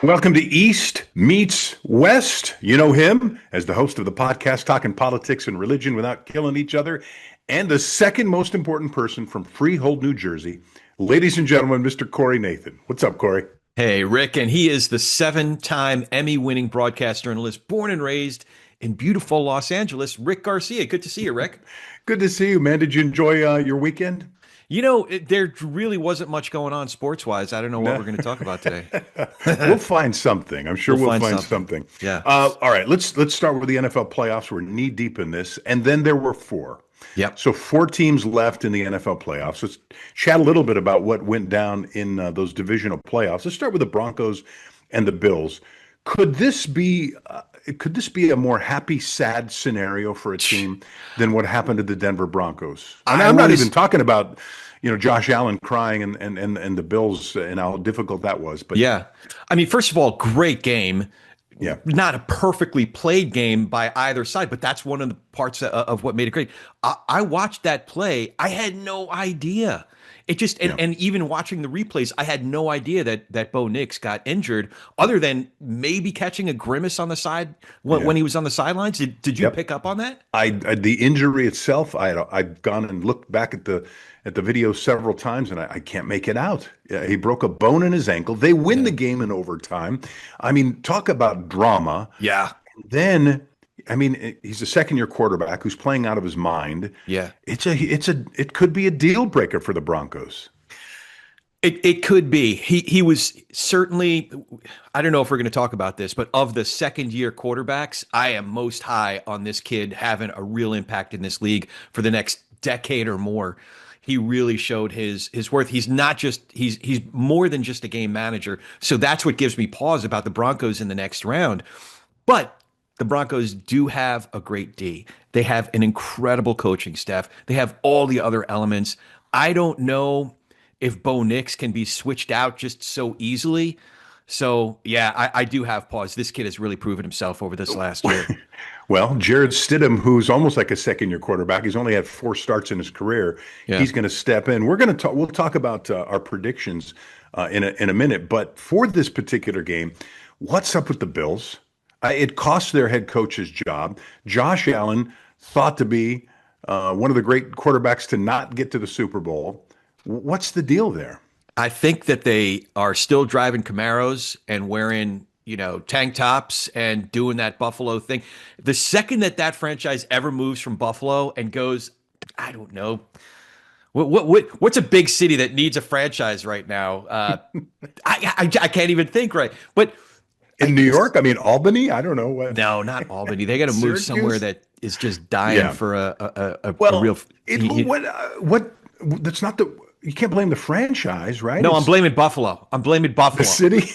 Welcome to East Meets West. You know him as the host of the podcast Talking Politics and Religion Without Killing Each Other, and the second most important person from Freehold, New Jersey. Ladies and gentlemen, Mr. Corey Nathan. What's up, Corey? Hey, Rick, and he is the 7-time Emmy-winning broadcast journalist, born and raised in beautiful Los Angeles, Rick Garcia. Good to see you, Rick. Good to see you, man. Did you enjoy your weekend? You know, there really wasn't much going on sports-wise. I don't know what we're going to talk about today. We'll find something. I'm sure we'll find something. Yeah. All right, let's start with the NFL playoffs. We're knee-deep in this, and then there were four. Yep. So 4 teams left in the NFL playoffs. Let's chat a little bit about what went down in those divisional playoffs. Let's start with the Broncos and the Bills. Could this be a more happy, sad scenario for a team than what happened to the Denver Broncos? I'm not even talking about, Josh Allen crying and the Bills and how difficult that was. But yeah, I mean, first of all, great game. Yeah, not a perfectly played game by either side, but that's one of the parts of what made it great. I watched that play. I had no idea. It just and even watching the replays, I had no idea that Bo Nix got injured, other than maybe catching a grimace on the side when he was on the sidelines. Did you pick up on that? The injury itself, I'd gone and looked back at the video several times, and I can't make it out. He broke a bone in his ankle. They win the game in overtime. I mean, talk about drama. Yeah. Then, I mean, he's a second-year quarterback who's playing out of his mind. Yeah. It could be a deal breaker for the Broncos. It could be. He was certainly, I don't know if we're going to talk about this, but of the second-year quarterbacks, I am most high on this kid having a real impact in this league for the next decade or more. He really showed his worth. He's not just he's more than just a game manager. So that's what gives me pause about the Broncos in the next round. But the Broncos do have a great D. They have an incredible coaching staff. They have all the other elements. I don't know if Bo Nix can be switched out just so easily. So, yeah, I do have pause. This kid has really proven himself over this last year. Well, Jared Stidham, who's almost like a second-year quarterback, he's only had 4 starts in his career. Yeah. He's going to step in. We'll talk about our predictions in a minute. But for this particular game, what's up with the Bills? It cost their head coach's job. Josh Allen, thought to be one of the great quarterbacks to not get to the Super Bowl. What's the deal there? I think that they are still driving Camaros and wearing, tank tops and doing that Buffalo thing. The second that franchise ever moves from Buffalo and goes, I don't know, what's a big city that needs a franchise right now? I can't even think right. But in New York, I mean, Albany, I don't know what. No, not Albany. They got to move somewhere that is just dying for a real. That's not the. You can't blame the franchise, right? No, I'm blaming Buffalo. The city.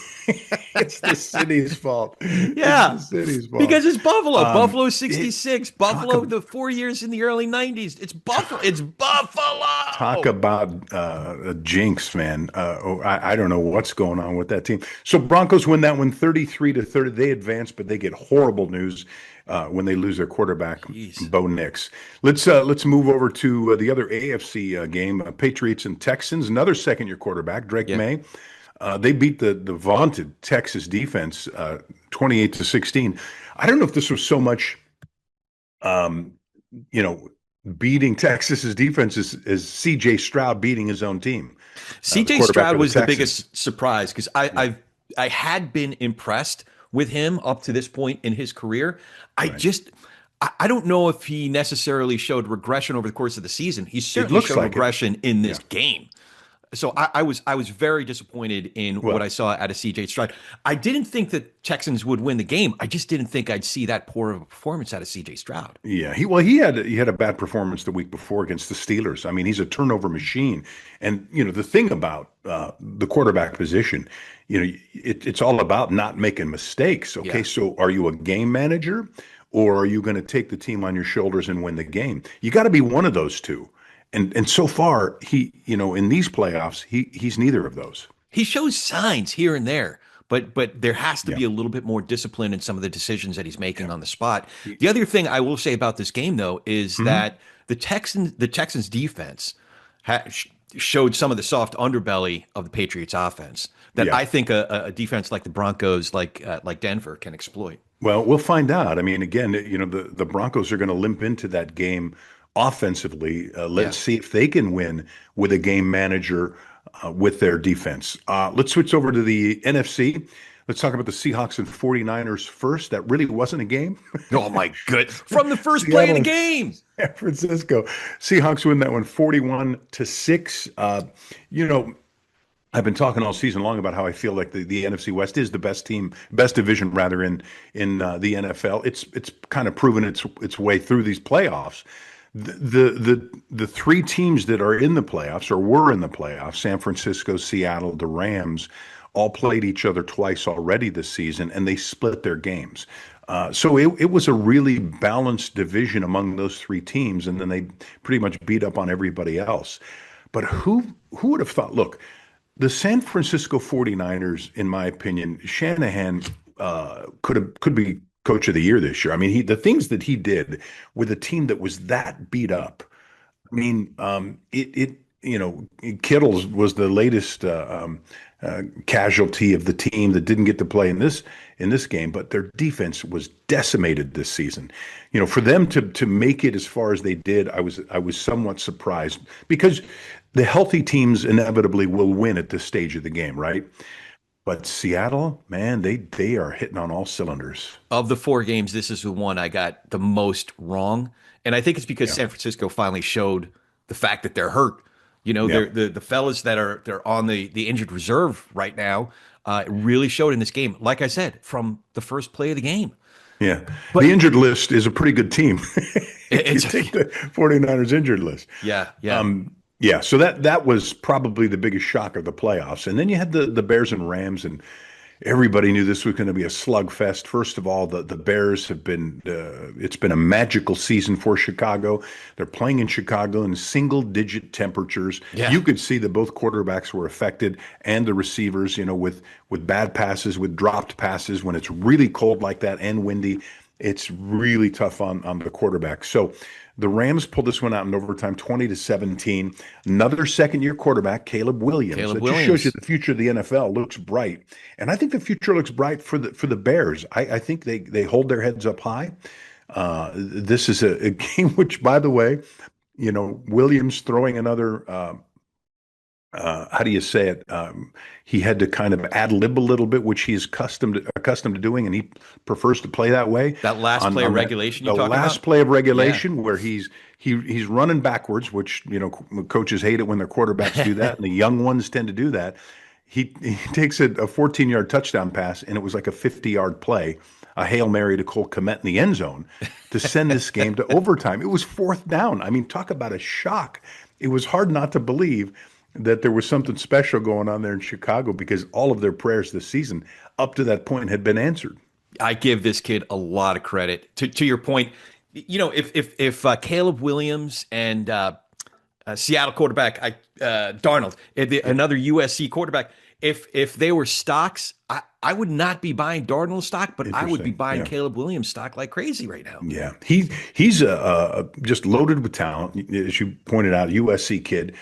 It's the city's fault. Yeah. It's the city's fault. Because it's Buffalo. Buffalo 66. Buffalo the 4 years in the early 90s. It's Buffalo. It's Buffalo. Talk about a jinx, man. I don't know what's going on with that team. So Broncos win that one 33-30. They advance, but they get horrible news when they lose their quarterback, Bo Nix. Let's move over to the other AFC game, Patriots and Texans. Another second-year quarterback, Drake May. They beat the vaunted Texas defense 28-16. I don't know if this was so much, beating Texas's defense as C.J. Stroud beating his own team. C.J. Stroud was the biggest surprise because I had been impressed with him up to this point in his career. I don't know if he necessarily showed regression over the course of the season. He certainly showed regression in this game. So I was very disappointed in what I saw out of C.J. Stroud. I didn't think that Texans would win the game. I just didn't think I'd see that poor of a performance out of C.J. Stroud. Yeah, he had a bad performance the week before against the Steelers. I mean, he's a turnover machine. And the thing about the quarterback position, it's all about not making mistakes. Okay, so are you a game manager, or are you going to take the team on your shoulders and win the game? You got to be one of those two. And so far, he, in these playoffs, he's neither of those. He shows signs here and there, but there has to Yeah. be a little bit more discipline in some of the decisions that he's making Yeah. on the spot. The other thing I will say about this game, though, is Mhm. that the Texans defense showed some of the soft underbelly of the Patriots offense that Yeah. I think a defense like the Broncos, like Denver, can exploit. Well, we'll find out. I mean, again, the Broncos are going to limp into that game offensively. Yeah. Let's see if they can win with a game manager with their defense. Let's switch over to the NFC. Let's talk about the Seahawks and 49ers first. That really wasn't a game. Oh my good. From the first play of Seattle the and game. San Francisco. Seahawks win that one 41-6. You know, I've been talking all season long about how I feel like the NFC West is the best team, best division rather in the NFL. It's kind of proven its way through these playoffs. The three teams that are in the playoffs or were in the playoffs, San Francisco, Seattle, the Rams, all played each other twice already this season, and they split their games. So it was a really balanced division among those three teams, and then they pretty much beat up on everybody else. But who would have thought? Look, the San Francisco 49ers, in my opinion, Shanahan could be coach of the year this year. I mean, the things that he did with a team that was that beat up. I mean, Kittles was the latest casualty of the team that didn't get to play in this game, but their defense was decimated this season. For them to make it as far as they did, I was somewhat surprised because the healthy teams inevitably will win at this stage of the game, right? But Seattle, man, they are hitting on all cylinders. Of the four games, this is the one I got the most wrong. And I think it's because Yeah, San Francisco finally showed the fact that they're hurt. yeah, The fellas that they're on the injured reserve right now really showed in this game. Like I said, from the first play of the game. yeah. The But injured list is a pretty good team. If you it's take the 49ers injured list. yeah, yeah. Yeah, so that was probably the biggest shock of the playoffs. And then you had the Bears and Rams, and everybody knew this was going to be a slugfest. First of all, the Bears have been it's been a magical season for Chicago. They're playing in Chicago in single digit temperatures. Yeah. You could see that both quarterbacks were affected and the receivers, with bad passes, with dropped passes when it's really cold like that and windy. It's really tough on the quarterback. So the Rams pulled this one out in overtime, 20-17. Another second-year quarterback, Caleb Williams. Caleb That just shows you Williams. the future of the NFL looks bright, and I think the future looks bright for the Bears. I think they hold their heads up high. This is a game which, by the way, Williams throwing another. How do you say it? He had to kind of ad lib a little bit, which he's accustomed to doing, and he prefers to play that way. That last play of regulation The you're talking last about? play of Yeah. regulation, where he's running backwards, which coaches hate it when their quarterbacks do that, and the young ones tend to do that. He takes a 14-yard touchdown pass, and it was like a 50-yard play, a Hail Mary to Cole Kmet in the end zone to send this game to overtime. It was fourth down. I mean, talk about a shock. It was hard not to believe that there was something special going on there in Chicago because all of their prayers this season up to that point had been answered. I give this kid a lot of credit. To your point, if Caleb Williams and Seattle quarterback Darnold, another USC quarterback, if they were stocks, I would not be buying Darnold stock, but I would be Interesting. buying Yeah. Caleb Williams stock like crazy right now. Yeah, he's just loaded with talent, as you pointed out. USC kid,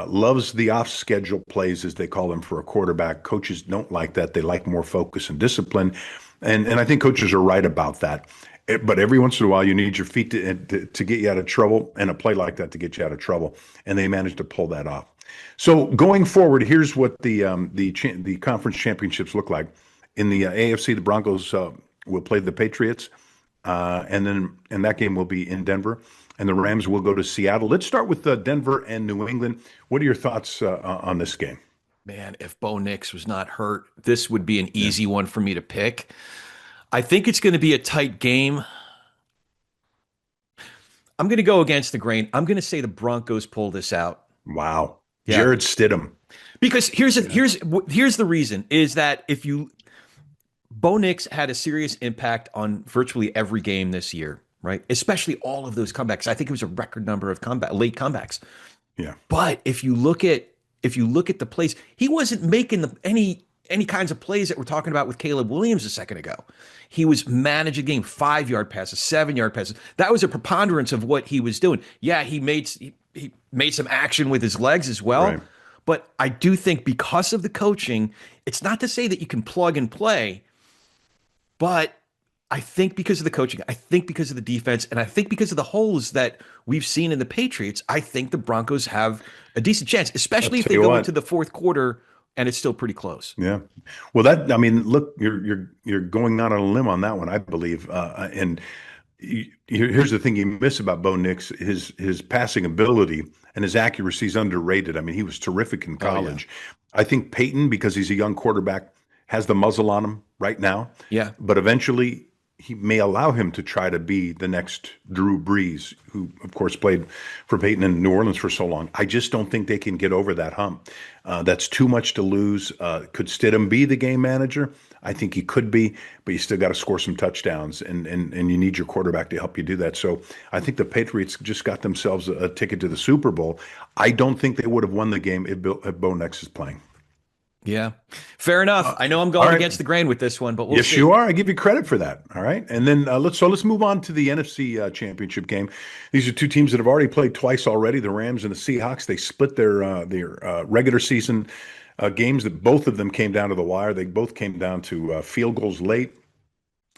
loves the off-schedule plays as they call them for a quarterback. Coaches don't like that; they like more focus and discipline, and I think coaches are right about that. But every once in a while, you need your feet to get you out of trouble, and a play like that to get you out of trouble, and they managed to pull that off. So going forward, here's what the conference championships look like. In the AFC, the Broncos will play the Patriots. And that game will be in Denver, and the Rams will go to Seattle. Let's start with Denver and New England. What are your thoughts on this game? Man, if Bo Nix was not hurt, this would be an easy one for me to pick. I think it's going to be a tight game. I'm going to go against the grain. I'm going to say the Broncos pull this out. Wow, Yeah. Jared Stidham. Because here's the reason is that if you Bo Nix had a serious impact on virtually every game this year, right? Especially all of those comebacks. I think it was a record number of late comebacks. Yeah, But if you look at the plays, he wasn't making any any kinds of plays that we're talking about with Caleb Williams a second ago. He was managing game 5-yard passes, 7-yard passes. That was a preponderance of what he was doing. Yeah, he made some action with his legs as well. Right. But I do think because of the coaching, it's not to say that you can plug and play, but I think because of the coaching, I think because of the defense, and I think because of the holes that we've seen in the Patriots, I think the Broncos have a decent chance, I'll especially if tell they you go what. into the fourth quarter and it's still pretty close. Yeah. Well, that I mean, look, you're going out on a limb on that one, I believe. And here's the thing you miss about Bo Nix: his passing ability and his accuracy is underrated. I mean, he was terrific in Oh yeah. college. I think Peyton, because he's a young quarterback, has the muzzle on him right now, Yeah. but eventually he may allow him to try to be the next Drew Brees, who, of course, played for Peyton in New Orleans for so long. I just don't think they can get over that hump. That's too much to lose. Could Stidham be the game manager? I think he could be, but you still got to score some touchdowns, and you need your quarterback to help you do that. So I think the Patriots just got themselves a ticket to the Super Bowl. I don't think they would have won the game if Bo Nix is playing. Yeah. Fair enough. I know I'm All going right. against the grain with this one, but we'll Yes, you see. are. I give you credit for that. All right, and then let's move on to the NFC Championship game. These are two teams that have already played twice already. The Rams and the Seahawks. They split their regular season games. That both of them came down to the wire. They both came down to field goals late.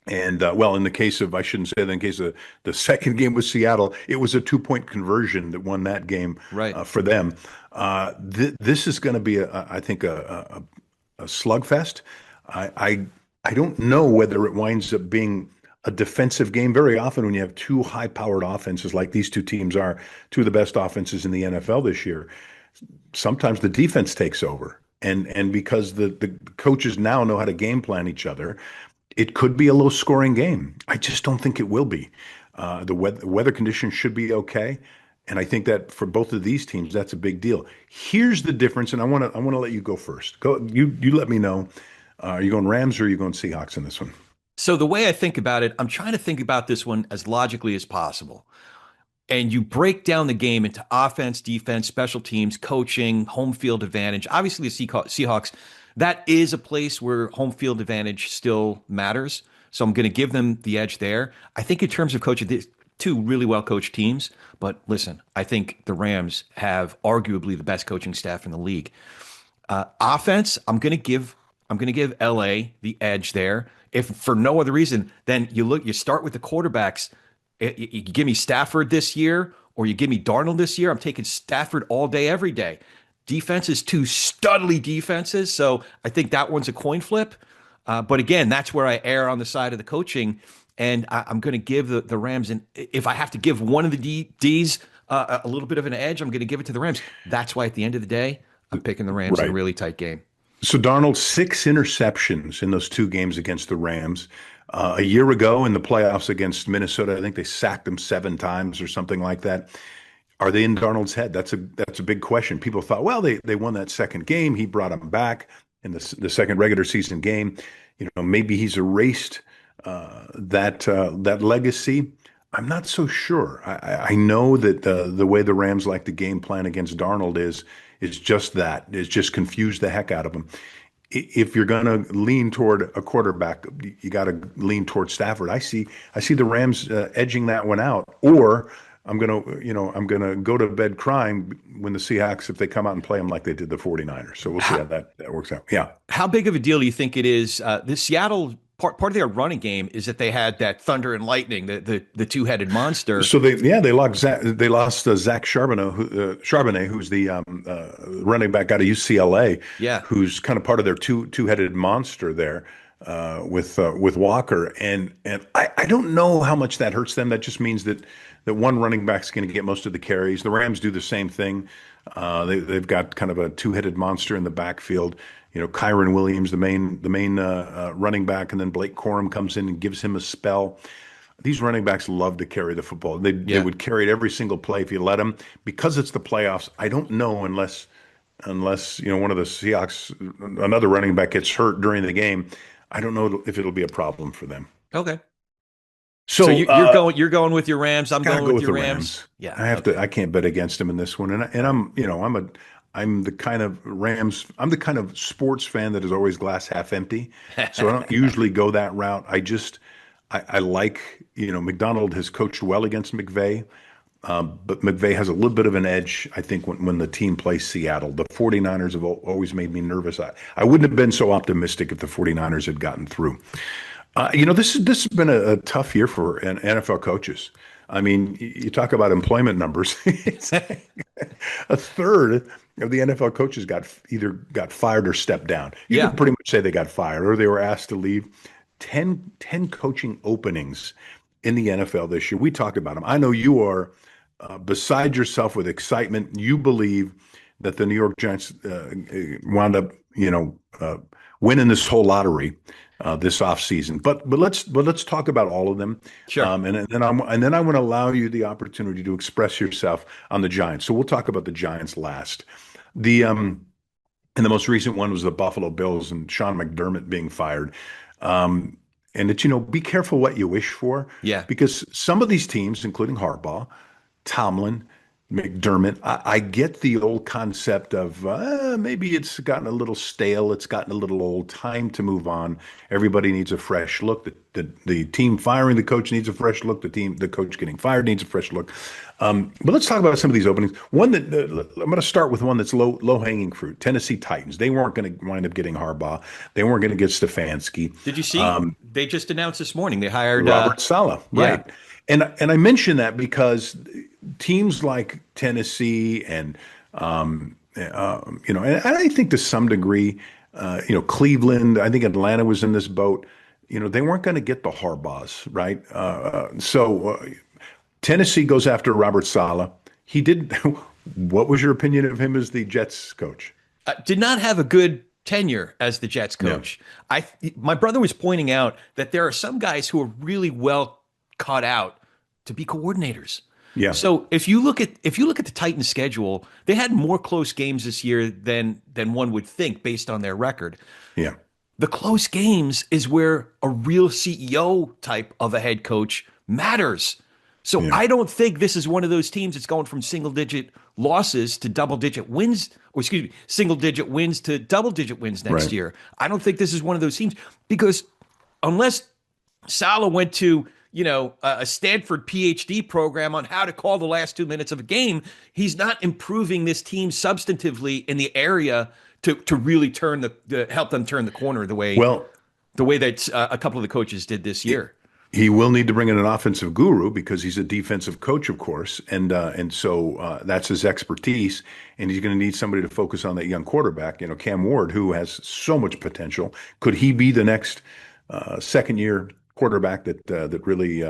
And well, in the case of, I shouldn't say that, in case of the second game with Seattle, it was a 2-point conversion that won that game Right. for them. This is going to be, I think, a slugfest. I don't know whether it winds up being a defensive game. Very often, when you have two high-powered offenses like these two teams are, two of the best offenses in the NFL this year, sometimes the defense takes over. And because the coaches now know how to game plan each other, it could be a low scoring game. I just don't think it will be. The weather conditions should be okay. And I think that for both of these teams, that's a big deal. Here's the difference, and I want to let you go first. You let me know. Are you going Rams or are you going Seahawks in this one? So the way I think about it, I'm trying to think about this one as logically as possible. And you break down the game into offense, defense, special teams, coaching, home field advantage. Obviously, the Seahawks, that is a place where home field advantage still matters. So I'm going to give them the edge there. I think in terms of coaching, two really well coached teams. But listen, I think the Rams have arguably the best coaching staff in the league. Offense, I'm going to give LA the edge there. If for no other reason, then you start with the quarterbacks. You give me Stafford this year, or you give me Darnold this year. I'm taking Stafford all day, every day. Defenses, two studly defenses. So I think that one's a coin flip. But again, that's where I err on the side of the coaching. And I'm going to give the Rams. And if I have to give one of the D's a little bit of an edge, I'm going to give it to the Rams. That's why at the end of the day, I'm picking the Rams in a Right. really tight game. So Darnold, 6 interceptions in those two games against the Rams. A year ago in the playoffs against Minnesota, I think they sacked him 7 times or something like that. Are they in Darnold's head? That's a big question. People thought, well, they won that second game. He brought them back in the second regular season game. Maybe he's erased that legacy. I'm not so sure. I know that the way the Rams like the game plan against Darnold is just that. It's just confused the heck out of him. If you're going to lean toward a quarterback, you got to lean toward Stafford. I see the Rams edging that one out, or I'm gonna go to bed crying when the Seahawks, if they come out and play them like they did the 49ers. So we'll see How, how that works out. Yeah. how big of a deal do you think it is? The Seattle part of their running game is that they had that thunder and lightning, the two-headed monster. So they lost Zach Charbonnet, who's the running back out of UCLA, Yeah. who's kind of part of their two-headed monster there with Walker, and I don't know how much that hurts them. That just means that one running back's going to get most of the carries. The Rams do the same thing. They've got kind of a two-headed monster in the backfield. Kyron Williams, the main running back, and then Blake Corum comes in and gives him a spell. These running backs love to carry the football. They Yeah. would carry it every single play if you let them. Because it's the playoffs, I don't know unless one of the Seahawks, another running back gets hurt during the game. I don't know if it'll be a problem for them. Okay. So So you're going with your Rams. I'm gotta going go with with your the Rams. Rams. Yeah. I have to. Okay. I can't bet against them in this one, and I'm I'm the kind of sports fan that is always glass half empty. So I don't usually go that route. I like, McDonald has coached well against McVay. But McVay has a little bit of an edge, I think, when the team plays Seattle. The 49ers have always made me nervous. I wouldn't have been so optimistic if the 49ers had gotten through. This has been a tough year for NFL coaches. I mean, you talk about employment numbers. It's like a third of the NFL coaches either got fired or stepped down. You Yeah. can pretty much say they got fired or they were asked to leave. Ten coaching openings in the NFL this year. We talked about them. I know you are beside yourself with excitement. You believe that the New York Giants wound up, winning this whole lottery this offseason. But let's talk about all of them. Sure. And then I want to allow you the opportunity to express yourself on the Giants. So we'll talk about the Giants last. And the most recent one was the Buffalo Bills and Sean McDermott being fired. And it's, be careful what you wish for. Yeah. Because some of these teams, including Harbaugh, Tomlin, McDermott, I get the old concept of maybe it's gotten a little stale. It's gotten a little old. Time to move on. Everybody needs a fresh look. The team firing the coach needs a fresh look. The coach getting fired needs a fresh look. But let's talk about some of these openings. One that I'm going to start with one that's low hanging fruit. Tennessee Titans. They weren't going to wind up getting Harbaugh. They weren't going to get Stefanski. Did you see? They just announced this morning they hired Robert Saleh. Right. Yeah. And I mention that because teams like Tennessee and and I think to some degree, Cleveland, I think Atlanta was in this boat. They weren't going to get the Harbaughs, right? So Tennessee goes after Robert Saleh. He did. What was your opinion of him as the Jets coach? Did not have a good tenure as the Jets coach. No. My brother was pointing out that there are some guys who are really well cut out to be coordinators. Yeah. So if you look at the Titans schedule, they had more close games this year than one would think based on their record. Yeah. The close games is where a real CEO type of a head coach matters. So I don't think this is one of those teams that's going from single-digit losses to double-digit wins, or excuse me, single-digit wins to double-digit wins next year. I don't think this is one of those teams because unless Saleh went to a Stanford PhD program on how to call the last 2 minutes of a game, he's not improving this team substantively in the area to really help them turn the corner the way that a couple of the coaches did this year. He will need to bring in an offensive guru because he's a defensive coach, of course, and so that's his expertise. And he's going to need somebody to focus on that young quarterback, Cam Ward, who has so much potential. Could he be the next second-year quarterback that really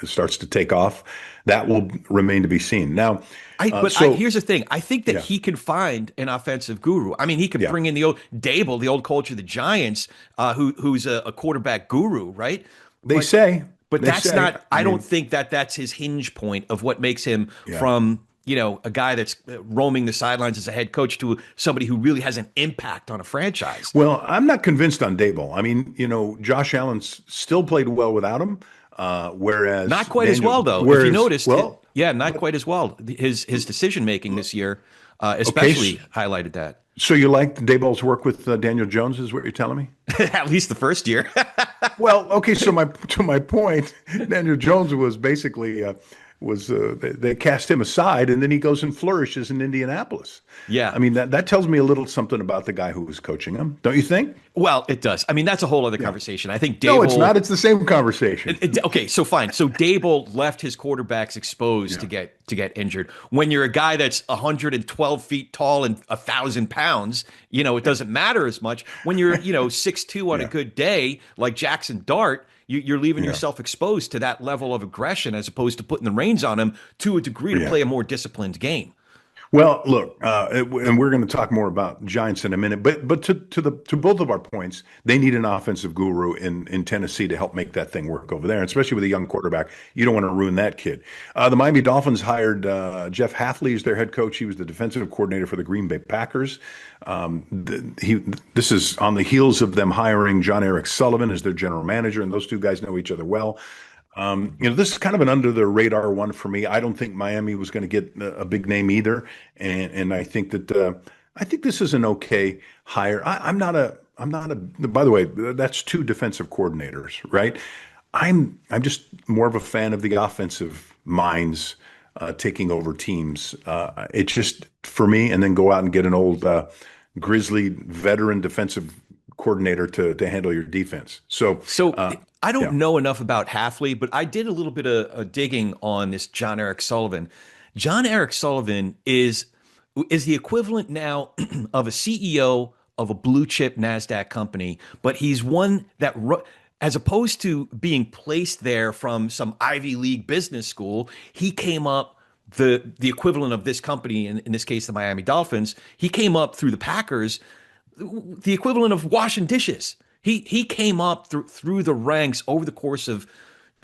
starts to take off? That will remain to be seen. Now, here's the thing. I think that he can find an offensive guru. I mean, he could bring in the old Dable, the old coach of the Giants, who's a quarterback guru, right? They say. But that's not – I don't think that's his hinge point of what makes him from – a guy that's roaming the sidelines as a head coach to somebody who really has an impact on a franchise. Well, I'm not convinced on Dable. I mean, Josh Allen still played well without him, whereas not quite as well though. If you noticed, not quite as well. His decision making this year, especially highlighted that. So you liked Dable's work with Daniel Jones, is what you're telling me? At least the first year. Well, okay. So to my point, Daniel Jones was basically. They cast him aside, and then he goes and flourishes in Indianapolis. Yeah. I mean, that tells me a little something about the guy who was coaching him, don't you think? Well, it does. I mean, that's a whole other conversation. I think Dable... No, it's not. It's the same conversation. Okay, so fine. So Dable left his quarterbacks exposed to get injured. When you're a guy that's 112 feet tall and 1,000 pounds, it doesn't matter as much. When you're, 6'2" on a good day, like Jackson Dart, you're leaving yourself exposed to that level of aggression as opposed to putting the reins on him to a degree to play a more disciplined game. Well, look, and we're going to talk more about Giants in a minute, but to both of our points, they need an offensive guru in Tennessee to help make that thing work over there, and especially with a young quarterback. You don't want to ruin that kid. The Miami Dolphins hired Jeff Hafley as their head coach. He was the defensive coordinator for the Green Bay Packers. This is on the heels of them hiring John Eric Sullivan as their general manager, and those two guys know each other well. This is kind of an under the radar one for me. I don't think Miami was going to get a big name either. And I think that I think this is an okay hire. I'm not a, by the way, that's two defensive coordinators, right? I'm just more of a fan of the offensive minds taking over teams. It just, for me, and then go out and get an old grizzly veteran defensive coordinator to handle your defense. So, So I don't yeah. know enough about Halfley, but I did a little bit of digging on this John Eric Sullivan. John Eric Sullivan is the equivalent now of a CEO of a blue chip Nasdaq company, but he's one that as opposed to being placed there from some Ivy League business school, he came up the equivalent of this company in this case the Miami Dolphins. He came up through the Packers, the equivalent of washing dishes. He came up through the ranks over the course of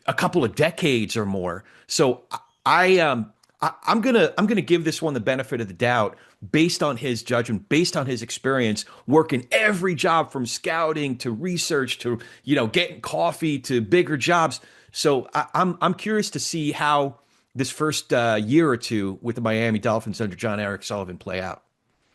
a couple of decades or more. So I'm gonna give this one the benefit of the doubt based on his judgment, based on his experience working every job from scouting to research to getting coffee to bigger jobs. So I'm curious to see how this first year or two with the Miami Dolphins under John Eric Sullivan play out.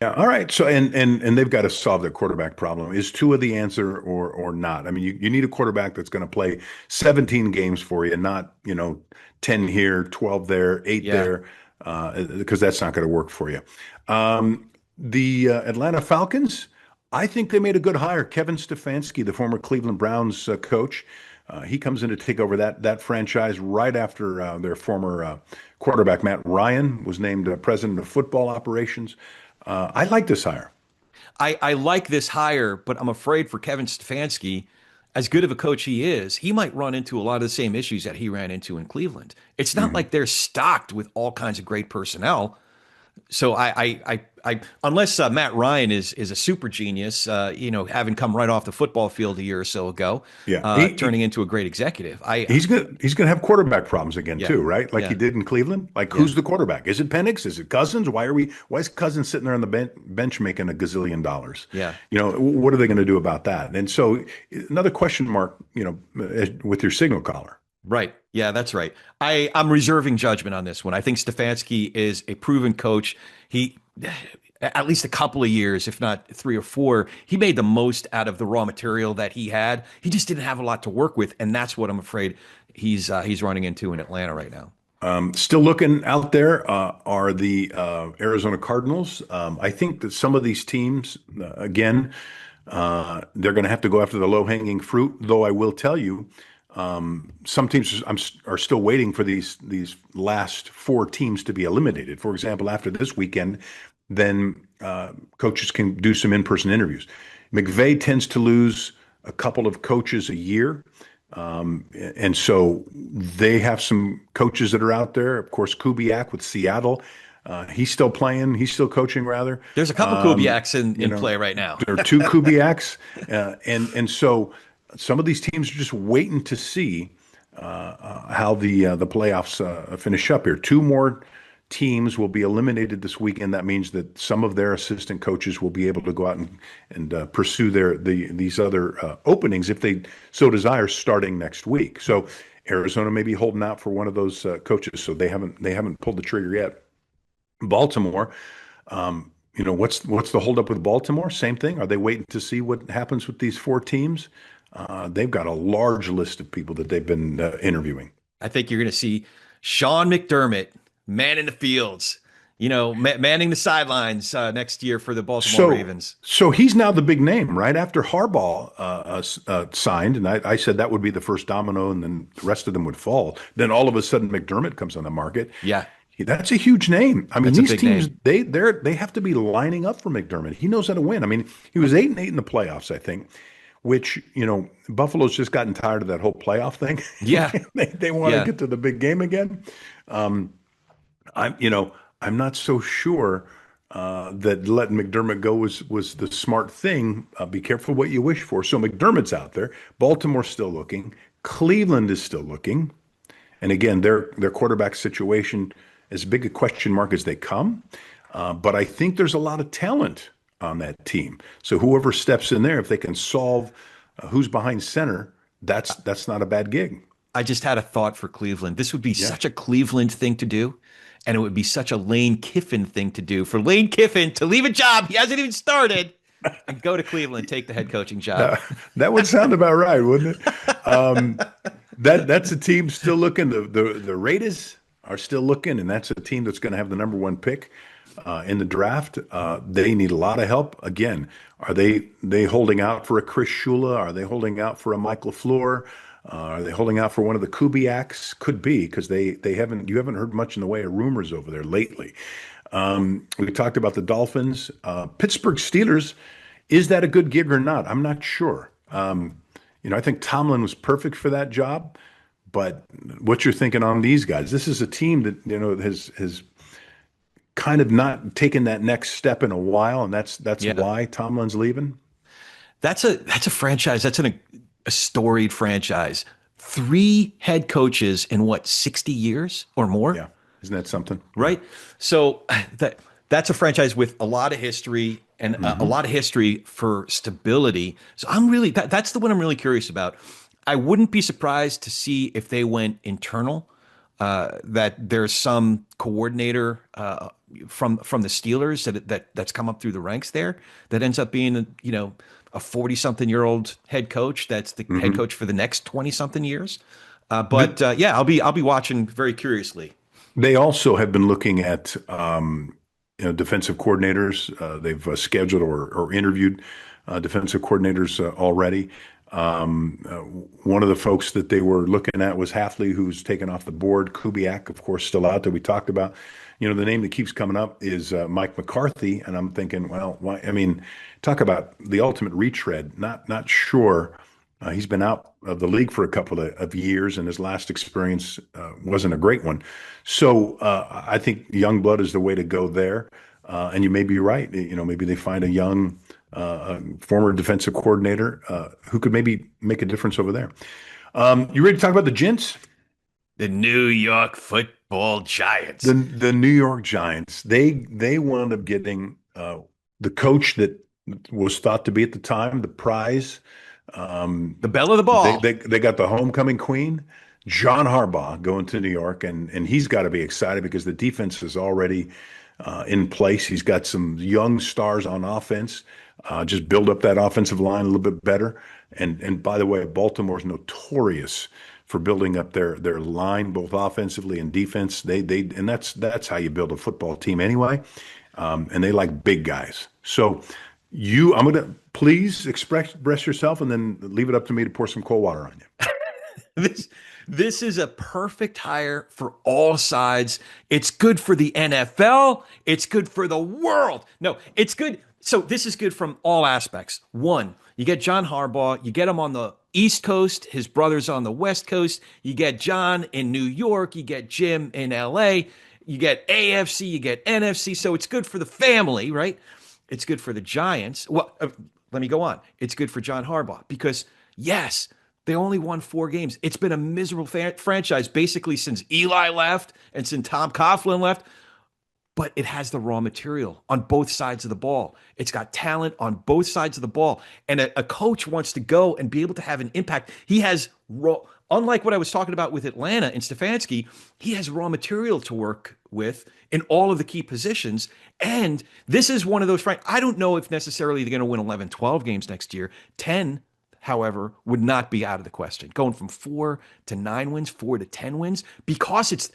Yeah. All right. So and they've got to solve their quarterback problem. Is Tua the answer or not? I mean, you need a quarterback that's going to play 17 games for you, not 10 here, 12 there, 8 Yeah. there, because that's not going to work for you. The Atlanta Falcons, I think they made a good hire. Kevin Stefanski, the former Cleveland Browns coach, he comes in to take over that franchise right after their former quarterback Matt Ryan was named president of football operations. I like this hire. I like this hire, but I'm afraid for Kevin Stefanski, as good of a coach he is, he might run into a lot of the same issues that he ran into in Cleveland. It's not Mhm. like they're stocked with all kinds of great personnel. So unless Matt Ryan is a super genius, having come right off the football field a year or so ago, Yeah, turning into a great executive. he's gonna have quarterback problems again Yeah, too, right? Like he yeah, did in Cleveland. Like yeah, who's the quarterback? Is it Penix? Is it Cousins? Why is Cousins sitting there on the bench making a gazillion dollars? yeah. What are they going to do about that? And so another question mark, with your signal caller. Right. Yeah, that's right. I'm reserving judgment on this one. I think Stefanski is a proven coach. He at least a couple of years, if not 3 or 4, he made the most out of the raw material that he had. He just didn't have a lot to work with, and that's what I'm afraid he's running into in Atlanta right now. Still looking out there are the Arizona Cardinals. I think that some of these teams, again, they're going to have to go after the low-hanging fruit. Though I will tell you, some teams are still waiting for these last 4 teams to be eliminated. For example, after this weekend, then coaches can do some in-person interviews. McVay tends to lose a couple of coaches a year. And so they have some coaches that are out there. Of course, Kubiak with Seattle, he's still playing. He's still coaching, rather. There's a couple Kubiaks in play right now. There are 2 Kubiaks, and so some of these teams are just waiting to see how the playoffs finish up here. 2 more teams will be eliminated this weekend. That means that some of their assistant coaches will be able to go out and pursue these other openings if they so desire, starting next week. So Arizona may be holding out for one of those coaches, so they haven't pulled the trigger yet. Baltimore, what's the holdup with Baltimore? Same thing. Are they waiting to see what happens with these 4 teams? They've got a large list of people that they've been interviewing. I think you're going to see Sean McDermott manning the fields, manning the sidelines next year for the Baltimore Ravens. So he's now the big name, right? After Harbaugh signed, and I said that would be the first domino, and then the rest of them would fall. Then all of a sudden, McDermott comes on the market. Yeah, That's a huge name. I mean, that's a these big teams name. they have to be lining up for McDermott. He knows how to win. I mean, he was 8-8 in the playoffs, I think, which Buffalo's just gotten tired of that whole playoff thing. Yeah, They want to yeah. get to the big game again. I'm not so sure that letting McDermott go was the smart thing. Be careful what you wish for. So McDermott's out there. Baltimore's still looking. Cleveland is still looking. And again, their quarterback situation as big a question mark as they come. But I think there's a lot of talent on that team. So whoever steps in there, if they can solve who's behind center, that's not a bad gig. I just had a thought for Cleveland. This would be Yeah. such a Cleveland thing to do. And it would be such a Lane Kiffin thing to do for Lane Kiffin to leave a job he hasn't even started and go to Cleveland and take the head coaching job. That would sound about right, wouldn't it? That's a team still looking. The Raiders are still looking, and that's a team that's going to have the number one pick in the draft. They need a lot of help. Again, are they holding out for a Chris Shula? Are they holding out for a Mike LaFleur? Are they holding out for one of the Kubiaks? Could be because they haven't you haven't heard much in the way of rumors over there lately. We talked about the Dolphins, Pittsburgh Steelers. Is that a good gig or not? I'm not sure. I think Tomlin was perfect for that job, but what you're thinking on these guys? This is a team that has kind of not taken that next step in a while, and that's Yeah. why Tomlin's leaving. That's a franchise. That's a storied franchise. 3 head coaches in what, 60 years or more? Yeah, isn't that something? Right. So that's a franchise with a lot of history and a lot of history for stability. So that's the one I'm really curious about. I wouldn't be surprised to see if they went internal, that there's some coordinator from the Steelers that's come up through the ranks there that ends up being a 40-something-year-old head coach that's the head coach for the next 20-something years. But I'll be watching very curiously. They also have been looking at defensive coordinators. They've scheduled or interviewed defensive coordinators already. One of the folks that they were looking at was Hafley, who's taken off the board. Kubiak, of course, still out there. We talked about. The name that keeps coming up is Mike McCarthy, and I'm thinking, well, why? I mean, talk about the ultimate retread. Not sure. He's been out of the league for a couple of years, and his last experience wasn't a great one. So I think young blood is the way to go there. And you may be right. Maybe they find a young former defensive coordinator who could maybe make a difference over there. You ready to talk about the Gents? The New York Football Giants. The New York Giants. They wound up getting the coach that was thought to be at the time the prize. The belle of the ball. They got the homecoming queen, John Harbaugh, going to New York, and he's got to be excited because the defense is already in place. He's got some young stars on offense. Just build up that offensive line a little bit better. And by the way, Baltimore's notorious for building up their line both offensively and defense. And that's how you build a football team anyway. And they like big guys. So I'm going to please express yourself and then leave it up to me to pour some cold water on you. This is a perfect hire for all sides. It's good for the NFL. It's good for the world. No, it's good. So this is good from all aspects. One, you get John Harbaugh. You get him on the East Coast. His brother's on the West Coast. You get John in New York. You get Jim in LA. You get AFC. You get NFC. So it's good for the family, right? It's good for the Giants. Well, let me go on. It's good for John Harbaugh because, yes, they only won 4 games. It's been a miserable franchise basically since Eli left and since Tom Coughlin left. But it has the raw material on both sides of the ball. It's got talent on both sides of the ball. And a coach wants to go and be able to have an impact. He has unlike what I was talking about with Atlanta and Stefanski, he has raw material to work with in all of the key positions. And this is one of those, I don't know if necessarily they're going to win 11, 12 games next year. 10, however, would not be out of the question. Going from 4 to 9 wins, 4 to 10 wins, because it's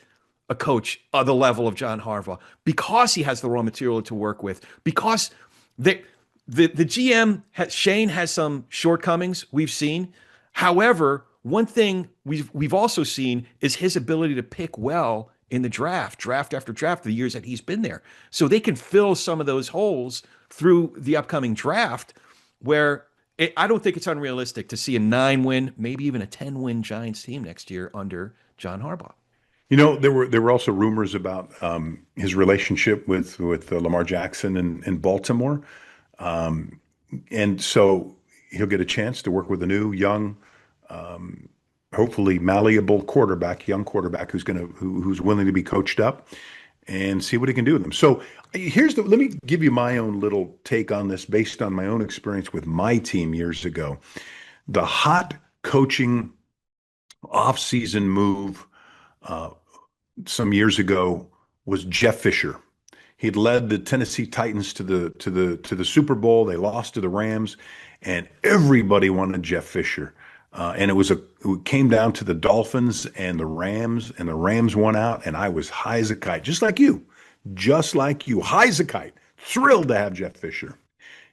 a coach of the level of John Harbaugh, because he has the raw material to work with, because the GM, Shane, has some shortcomings we've seen. However, one thing we've also seen is his ability to pick well in the draft after draft, the years that he's been there. So they can fill some of those holes through the upcoming draft where I don't think it's unrealistic to see a 9-win, maybe even a 10-win Giants team next year under John Harbaugh. There were also rumors about his relationship with Lamar Jackson in Baltimore, and so he'll get a chance to work with a new young, hopefully malleable young quarterback who's willing to be coached up, and see what he can do with them. So let me give you my own little take on this based on my own experience with my team years ago. The hot coaching off-season move some years ago was Jeff Fisher. He'd led the Tennessee Titans to the Super Bowl. They lost to the Rams, and everybody wanted Jeff Fisher. And it came down to the Dolphins and the Rams won out, and I was high as a kite, just like you, high as a kite, thrilled to have Jeff Fisher.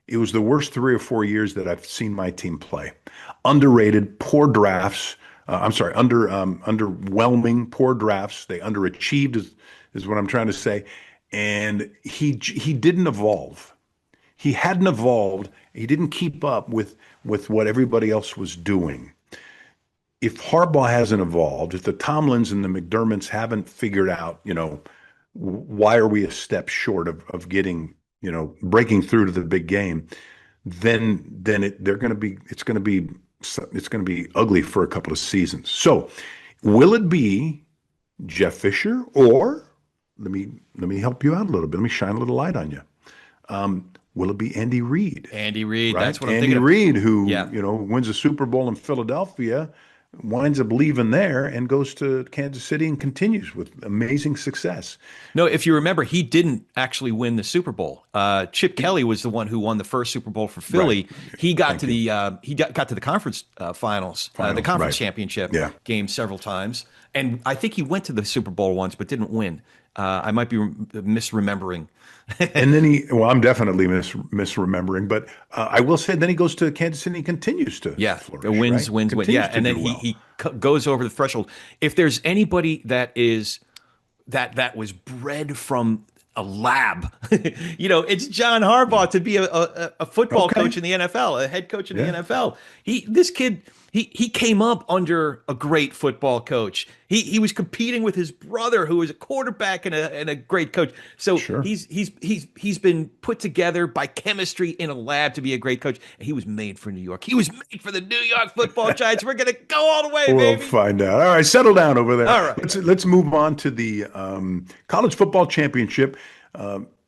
It was the worst 3 or 4 years that I've seen my team play. Underrated, poor drafts. Underwhelming, poor drafts. They underachieved, is what I'm trying to say. And he didn't evolve. He hadn't evolved. He didn't keep up with what everybody else was doing. If Harbaugh hasn't evolved, if the Tomlins and the McDermotts haven't figured out, why are we a step short of getting, breaking through to the big game, then it's going to be ugly for a couple of seasons. So, will it be Jeff Fisher, or let me help you out a little bit. Let me shine a little light on you. Will it be Andy Reid? Andy Reid, right? that's what I'm Andy thinking of. Reid, who Yeah. wins a Super Bowl in Philadelphia, winds up leaving there and goes to Kansas City and continues with amazing success. No, if you remember, he didn't actually win the Super Bowl. Chip Kelly was the one who won the first Super Bowl for Philly. Right. He got to the conference finals, the conference right. championship Yeah. game several times, and I think he went to the Super Bowl once, but didn't win. I might be misremembering. And then I'm definitely misremembering, but I will say then he goes to Kansas City and continues to flourish, wins. Continues Yeah, to and then do well. he goes over the threshold. If there's anybody that was bred from a lab, it's John Harbaugh to be a football coach in the NFL, a head coach in the NFL. This kid. He came up under a great football coach. He was competing with his brother, who was a quarterback and a great coach. So Sure. he's been put together by chemistry in a lab to be a great coach. He was made for New York. He was made for the New York Football Giants. We're gonna go all the way, We'll baby. find out. All right, settle down over there. All right. Let's move on to the college football championship.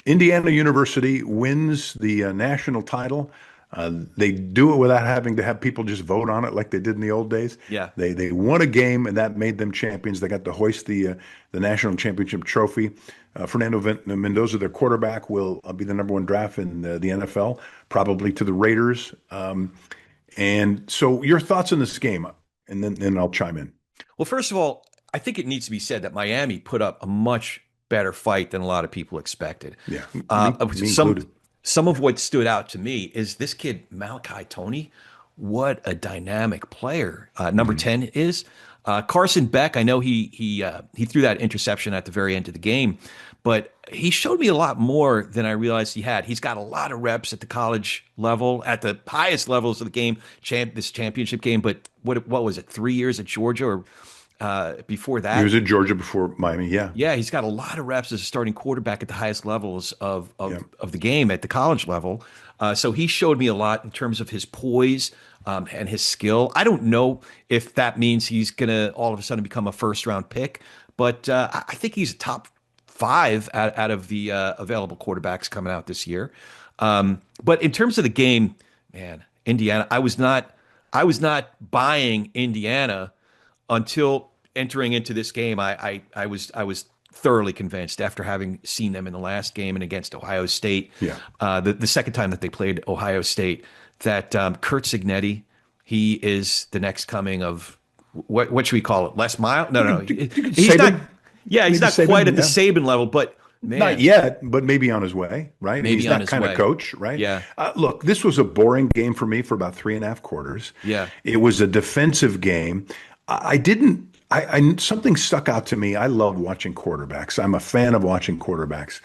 Indiana University wins the national title. They do it without having to have people just vote on it like they did in the old days. Yeah. They won a game, and that made them champions. They got to hoist the national championship trophy. Fernando Mendoza, their quarterback, will be the #1 draft in the NFL, probably to the Raiders. And so, your thoughts on this game, and then I'll chime in. Well, first of all, I think it needs to be said that Miami put up a much better fight than a lot of people expected. Yeah, me some included. of what stood out to me is this kid Malachi Toney. What a dynamic player number 10 is. Carson Beck, I know he threw that interception at the very end of the game, but he showed me a lot more than I realized he had. He's got a lot of reps at the college level, at the highest levels of the game, this championship game. But what was it, 3 years at Georgia or before that? He was at Georgia before Miami, yeah. Yeah, he's got a lot of reps as a starting quarterback at the highest levels of the game at the college level. So he showed me a lot in terms of his poise and his skill. I don't know if that means he's going to all of a sudden become a first-round pick, but I think he's a top 5 out of the available quarterbacks coming out this year. But in terms of the game, man, Indiana, I was not buying Indiana until entering into this game. I was thoroughly convinced after having seen them in the last game and against Ohio State. Yeah. The second time that they played Ohio State, that Kurt Signetti, he is the next coming of what should we call it? Les Miles? No. He's not. Yeah, he's not Saban, quite at the Saban level, but man, not yet, but maybe on his way, right? Maybe he's on that his kind way. of coach, right? Yeah. Look, this was a boring game for me for about 3.5 quarters. Yeah. It was a defensive game. Something stuck out to me. I love watching quarterbacks. I'm a fan of watching quarterbacks.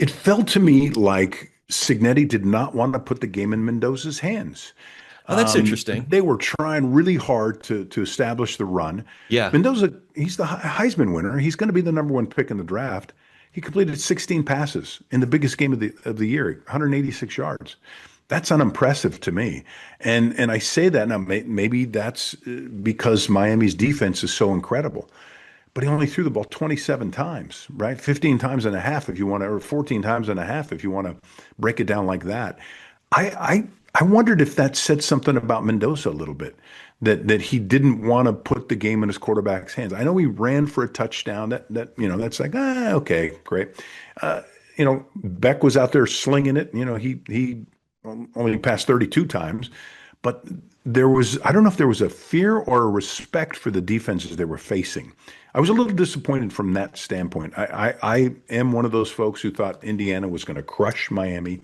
It felt to me like Signetti did not want to put the game in Mendoza's hands. Oh, that's interesting. They were trying really hard to establish the run. Yeah. Mendoza, he's the Heisman winner. He's going to be the #1 pick in the draft. He completed 16 passes in the biggest game of the year, 186 yards. That's unimpressive to me. And I say that now, maybe that's because Miami's defense is so incredible. But he only threw the ball 27 times, right? 15 times and a half if you want to, or 14 times and a half if you want to break it down like that. I wondered if that said something about Mendoza a little bit, that he didn't want to put the game in his quarterback's hands. I know he ran for a touchdown. That's like, okay, great. Uh, Beck was out there slinging it. He only passed 32 times, but I don't know if there was a fear or a respect for the defenses they were facing. I was a little disappointed from that standpoint. I am one of those folks who thought Indiana was going to crush Miami,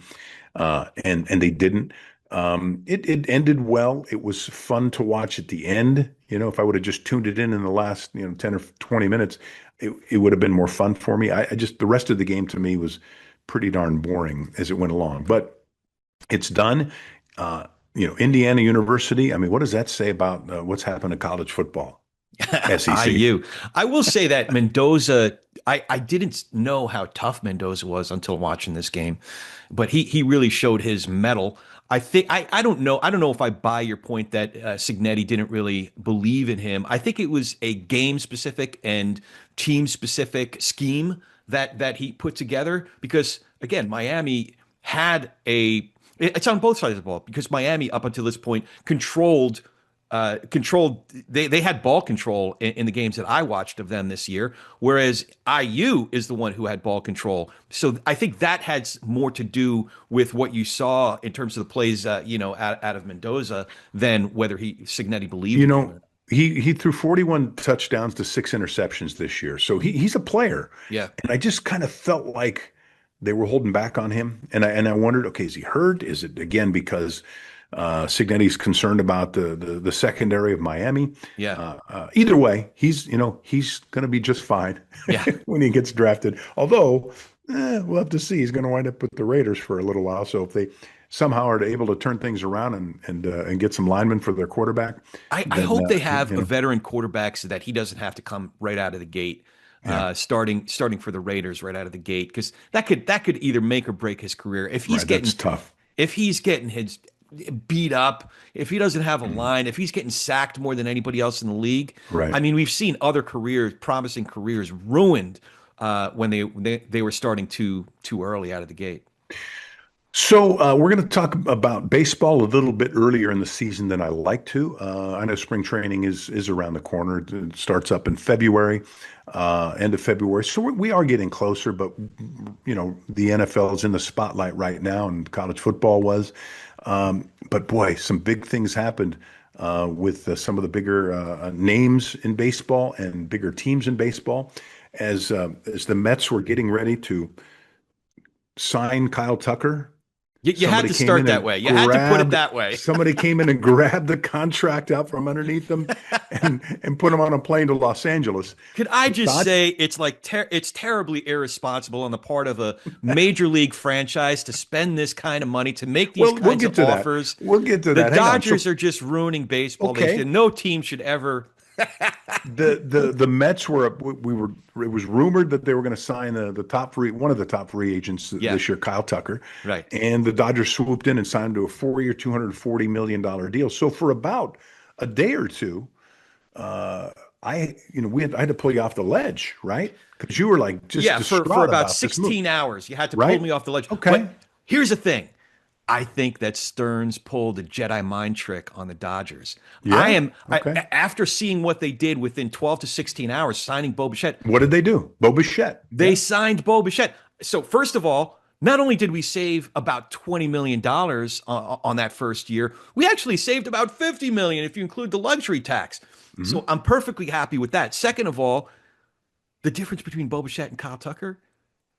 and they didn't. It ended well. It was fun to watch at the end. If I would have just tuned it in the last 10 or 20 minutes, it would have been more fun for me. I just the rest of the game to me was pretty darn boring as it went along. But it's done. Indiana University. I mean, what does that say about what's happened to college football? SEC. IU. I will say that Mendoza, I didn't know how tough Mendoza was until watching this game, but he really showed his mettle. I think I don't know. I don't know if I buy your point that Cignetti didn't really believe in him. I think it was a game specific and team specific scheme that he put together because again, Miami had it's on both sides of the ball because Miami up until this point controlled they had ball control in the games that I watched of them this year, whereas IU is the one who had ball control. So I think that had more to do with what you saw in terms of the plays, out of Mendoza than whether Cignetti believed in him. He threw 41 touchdowns to 6 interceptions this year. So he's a player. Yeah. And I just kind of felt like they were holding back on him. And I wondered, okay, is he hurt? Is it again because Cignetti's concerned about the secondary of Miami? Yeah. Either way, he's going to be just fine Yeah. when he gets drafted. Although we'll have to see. He's going to wind up with the Raiders for a little while. So if they somehow are able to turn things around and get some linemen for their quarterback, I hope they have a veteran quarterback so that he doesn't have to come right out of the gate. Starting for the Raiders right out of the gate, because that could either make or break his career. If he's that's tough. If he's getting his beat up, if he doesn't have a line, if he's getting sacked more than anybody else in the league, right. I mean, we've seen other promising careers ruined when they were starting too early out of the gate. So we're going to talk about baseball a little bit earlier in the season than I like to. I know spring training is around the corner. It starts up in February, end of February. So we are getting closer, but the NFL is in the spotlight right now, and college football was. But boy, some big things happened with some of the bigger names in baseball and bigger teams in baseball, as the Mets were getting ready to sign Kyle Tucker. You had to start that way. You had to put it that way. Somebody came in and grabbed the contract out from underneath them and put him on a plane to Los Angeles. Could I just say it's like it's terribly irresponsible on the part of a major league franchise to spend this kind of money to make these kinds of offers. We'll get to that. The Dodgers are just ruining baseball. Okay. No team should ever. The Mets were it was rumored that they were going to sign one of the top free agents this year, Kyle Tucker. Right. And the Dodgers swooped in and signed him to a 4-year, $240 million deal. So for about a day or two, I had to pull you off the ledge, right? Because you were like just for about 16 hours. You had to pull me off the ledge. Okay. But here's the thing. I think that Stearns pulled a Jedi mind trick on the Dodgers. Yeah? After seeing what they did within 12 to 16 hours, signing Bo Bichette. What did they do? Bo Bichette. They signed Bo Bichette. So first of all, not only did we save about $20 million on that first year, we actually saved about $50 million if you include the luxury tax. Mm-hmm. So I'm perfectly happy with that. Second of all, the difference between Bo Bichette and Kyle Tucker,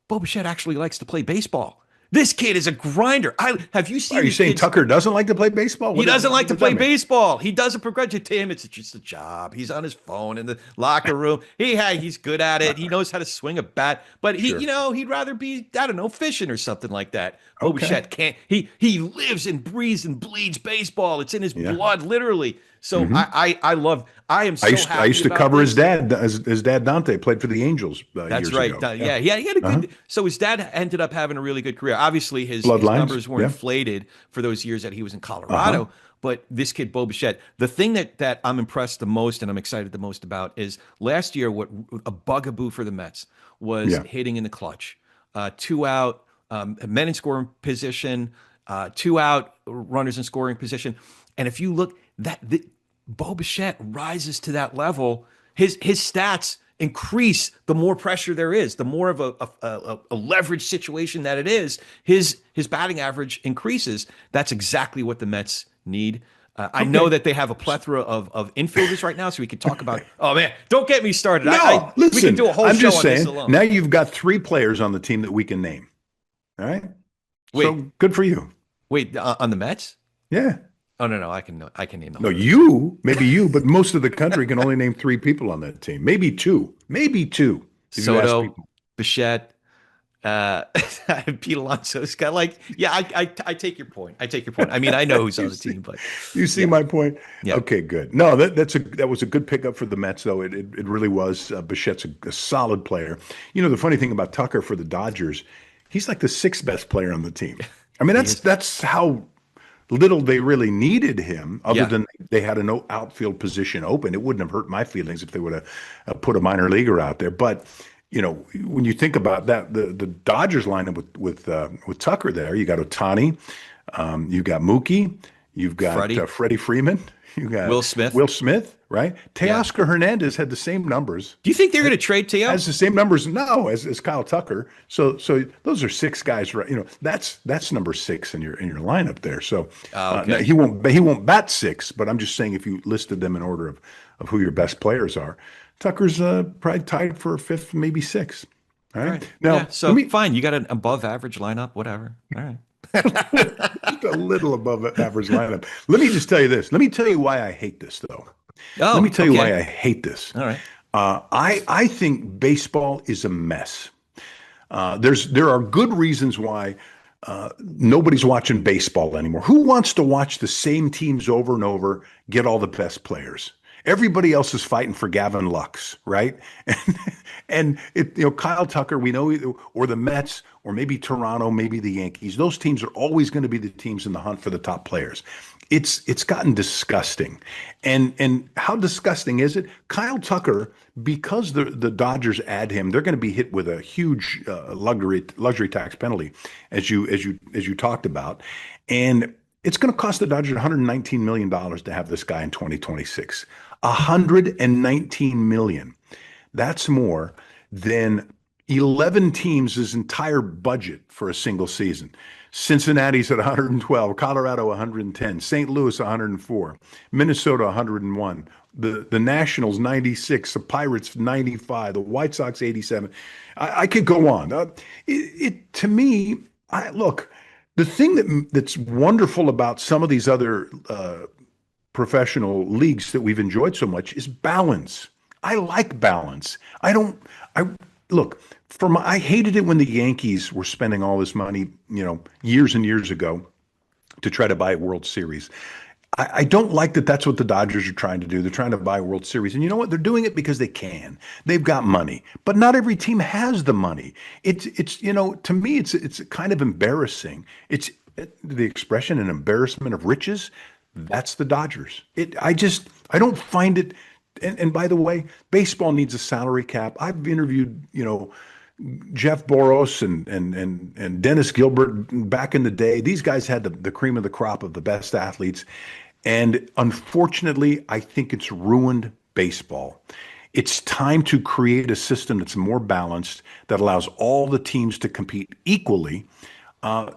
Bo Bichette actually likes to play baseball. This kid is a grinder. Have you seen? Are you saying Tucker doesn't like to play baseball? He doesn't like to play baseball. He doesn't progress to him. It's just a job. He's on his phone in the locker room. He's good at it. He knows how to swing a bat. But he'd rather be, I don't know, fishing or something like that. Bo Bichette can't. He lives and breathes and bleeds baseball. It's in his blood, literally. So I love. I am so happy. I used to cover his dad. His dad Dante played for the Angels. That's years right. Ago. He had a good. So his dad ended up having a really good career. Obviously, his numbers were inflated for those years that he was in Colorado. But this kid, Bo Bichette, the thing that I'm impressed the most and I'm excited the most about is last year, what a bugaboo for the Mets was hitting in the clutch. 2 out, men in scoring position, 2 out, runners in scoring position. And if you look, Bo Bichette rises to that level, his stats increase the more pressure there is, the more of a leverage situation that it is. His batting average increases. That's exactly what the Mets need. I know Okay. that they have a plethora of infielders right now, so we could talk about. Oh man, don't get me started. No, We could listen, do a whole I'm show just on this saying, alone. now you've got three players on the team that we can name. All right. Wait, So good for you. wait, on the Mets? Yeah. Oh no, I can name the No, whole Mets. maybe you, but most of the country can only name three people on that team. Maybe two, if you ask Soto, people. Bichette, uh, Pete Alonso. It's got like, yeah, I take your point. I take your point. I mean, I know who's You on the see, team, but you see yeah, my point? yeah. Okay, good. No, that was a good pickup for the Mets, though. It really was. Bichette's a solid player. You know, the funny thing about Tucker for the Dodgers, he's like the sixth best player on the team. I mean, He is. that's how little they really needed him, other Yeah, than they had an outfield position open. It wouldn't have hurt my feelings if they would have put a minor leaguer out there. But you know, when you think about that, the Dodgers lineup with Tucker there, you got Otani, you've got Mookie, you've got Freddie, Freddie Freeman, you got Will Smith. Will Smith, right? Yeah. Teoscar Hernandez had the same numbers Do you think they're going to trade Teo? has the same numbers now as Kyle Tucker. So those are six guys, right? You know, that's number six in your lineup there. So no, Okay. he won't bat six, but I'm just saying if you listed them in order of who your best players are, Tucker's probably tied for fifth, maybe sixth. All All right. right. Yeah. Now let So me fine. You got an above average lineup. Whatever. All right. just a little above average lineup. Let me just tell you this. Let me tell you why I hate this though. Let me Oh, tell you why okay. I hate this. All right. I think baseball is a mess. There are good reasons why nobody's watching baseball anymore. Who wants to watch the same teams over and over get all the best players? Everybody else is fighting for Gavin Lux, right? And Kyle Tucker, we know, or the Mets, or maybe Toronto, maybe the Yankees. Those teams are always going to be the teams in the hunt for the top players. It's gotten disgusting, and how disgusting is it? Kyle Tucker, because the Dodgers add him, they're going to be hit with a huge luxury tax penalty, as you talked about, and it's going to cost the Dodgers 119 million dollars to have this guy in 2026. 119 million. That's more than 11 teams' entire budget for a single season. Cincinnati's at 112, Colorado 110, St. Louis 104, Minnesota 101, the Nationals 96, the Pirates 95, the White Sox 87. I could go on. To me, look, the thing that's wonderful about some of these other professional leagues that we've enjoyed so much is balance. I like balance. I don't. I look I hated it when the Yankees were spending all this money, years and years ago to try to buy a World Series. I don't like that. That's what the Dodgers are trying to do. They're trying to buy a World Series, and you know what? They're doing it because they can. They've got money, but not every team has the money. It's to me, it's kind of embarrassing. It's the expression, an embarrassment of riches. That's the Dodgers. I don't find it. And by the way, baseball needs a salary cap. I've interviewed, Jeff Boros and Dennis Gilbert back in the day. These guys had the cream of the crop of the best athletes. And unfortunately, I think it's ruined baseball. It's time to create a system that's more balanced, that allows all the teams to compete equally. Uh,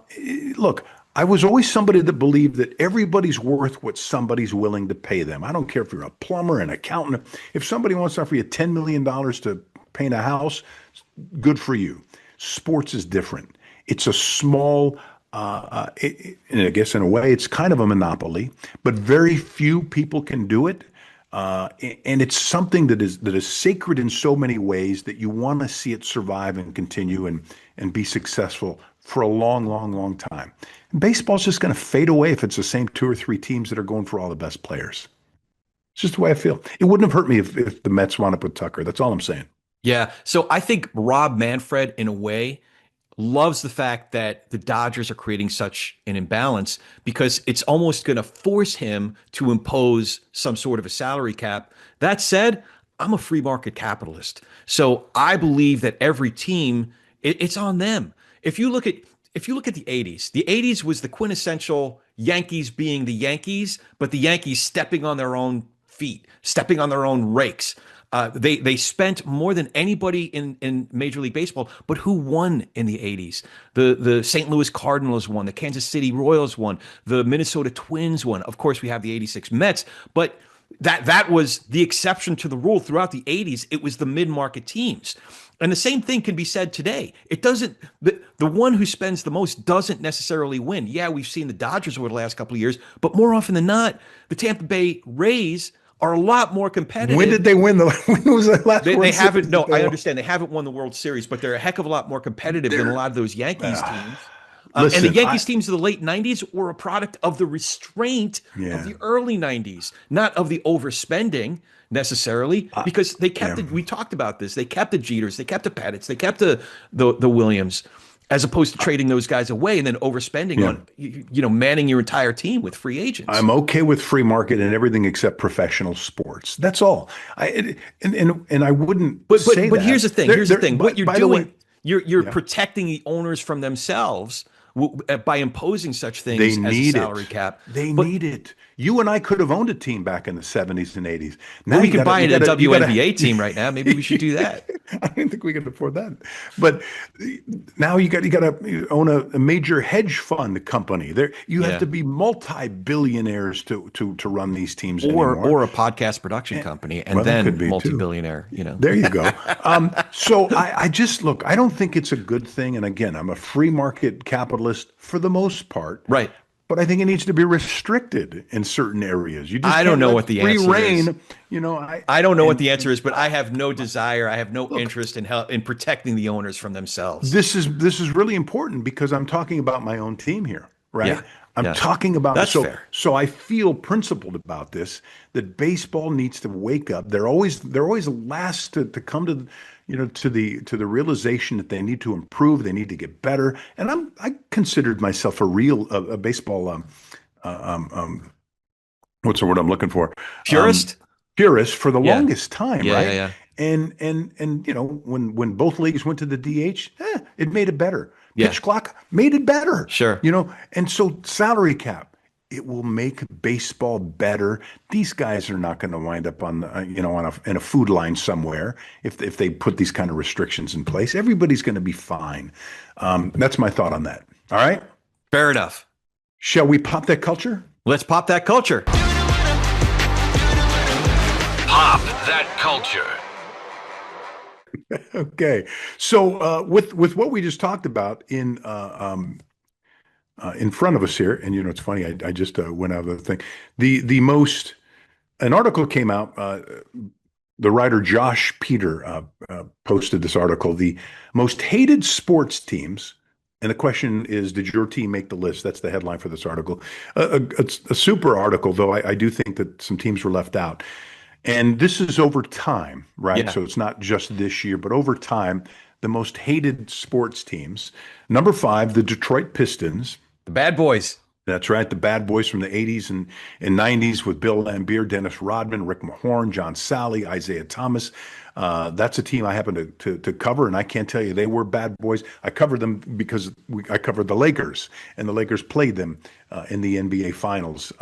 Look, I was always somebody that believed that everybody's worth what somebody's willing to pay them. I don't care if you're a plumber, an accountant. If somebody wants to offer you $10 million to paint a house, good for you. Sports is different. It's a small, and I guess in a way, it's kind of a monopoly, but very few people can do it. And it's something that is sacred in so many ways that you want to see it survive and continue and be successful for a long, long, long time. Baseball's just going to fade away if it's the same two or three teams that are going for all the best players. It's just the way I feel. It wouldn't have hurt me if the Mets wound up with Tucker. That's all I'm saying. Yeah. So I think Rob Manfred, in a way, loves the fact that the Dodgers are creating such an imbalance because it's almost going to force him to impose some sort of a salary cap. That said, I'm a free market capitalist. So I believe that every team, it's on them. If you look at the 80s was the quintessential Yankees being the Yankees, but the Yankees stepping on their own feet, stepping on their own rakes. They spent more than anybody in Major League Baseball, but who won in the 80s? The St. Louis Cardinals won, the Kansas City Royals won, the Minnesota Twins won. Of course, we have the 86 Mets, but that was the exception to the rule throughout the 80s. It was the mid-market teams. And the same thing can be said today. It doesn't, the one who spends the most doesn't necessarily win. Yeah, we've seen the Dodgers over the last couple of years, but more often than not, the Tampa Bay Rays are a lot more competitive. When did they win when was the last they haven't, no, I understand they haven't won the World Series, but they're a heck of a lot more competitive than a lot of those Yankees teams. Listen, and the Yankees teams of the late 90s were a product of the restraint of the early 90s, not of the overspending necessarily, because they kept we talked about this. They kept the Jeters, they kept the Pettits, they kept the Williams, as opposed to trading those guys away and then overspending on, manning your entire team with free agents. I'm okay with free market and everything except professional sports. That's all. And I wouldn't say that. But here's the thing. Here's the thing. What you're doing, you're protecting the owners from themselves by imposing such things as a salary cap. They need it. You and I could have owned a team back in the 70s and 80s. Now we can buy a WNBA team right now. Maybe we should do that. I don't think we can afford that. But now you got to own a major hedge fund company. You have to be multi-billionaires to run these teams or a podcast production company, and then multi-billionaire. There you go. So I just look. I don't think it's a good thing. And again, I'm a free market capitalist for the most part. Right. But I think it needs to be restricted in certain areas. I don't know what the answer is. I don't know what the answer is, but I have no desire. I have no interest in protecting the owners from themselves. This is really important because I'm talking about my own team here, right? Yeah. I'm talking about that's fair. So I feel principled about this, that baseball needs to wake up. They're always last to come to to the realization that they need to improve, they need to get better. And I considered myself a baseball what's the word I'm looking for? Purist? Purist for the longest time, right? Yeah. And when both leagues went to the DH, it made it better. Pitch clock made it better. Sure. And so salary cap, it will make baseball better. These guys are not going to wind up on in a food line somewhere if they put these kind of restrictions in place. Everybody's going to be fine. That's my thought on that. All right. Fair enough. Shall we pop that culture? Let's pop that culture. Pop that culture. Okay. So with what we just talked about in front of us here, and it's funny, I just went out of the thing. An article came out. The writer Josh Peter posted this article. The most hated sports teams, and the question is, did your team make the list? That's the headline for this article. It's a super article, though. I do think that some teams were left out. And this is over time, right? Yeah. So it's not just this year, but over time, the most hated sports teams. Number 5, the Detroit Pistons. The bad boys. That's right. The bad boys from the 80s and 90s with Bill Laimbeer, Dennis Rodman, Rick Mahorn, John Sally, Isaiah Thomas. That's a team I happen to cover, and I can't tell you they were bad boys. I covered them because I covered the Lakers, and the Lakers played them in the NBA Finals.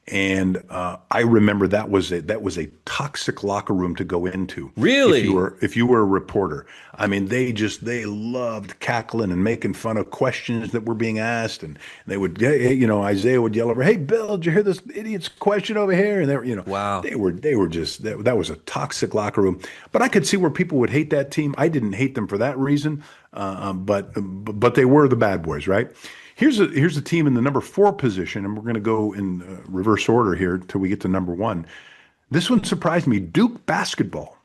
And I remember that was a toxic locker room to go into. Really? If you were a reporter. I mean, they loved cackling and making fun of questions that were being asked, and they would, Isaiah would yell over, "Hey, Bill, did you hear this idiot's question over here?" And they were, wow, they were just that was a toxic locker room. But I could see where people would hate that team. I didn't hate them for that reason, but they were the bad boys, right? Here's a team in the number 4 position, and we're going to go in reverse order here until we get to number 1. This one surprised me. Duke basketball.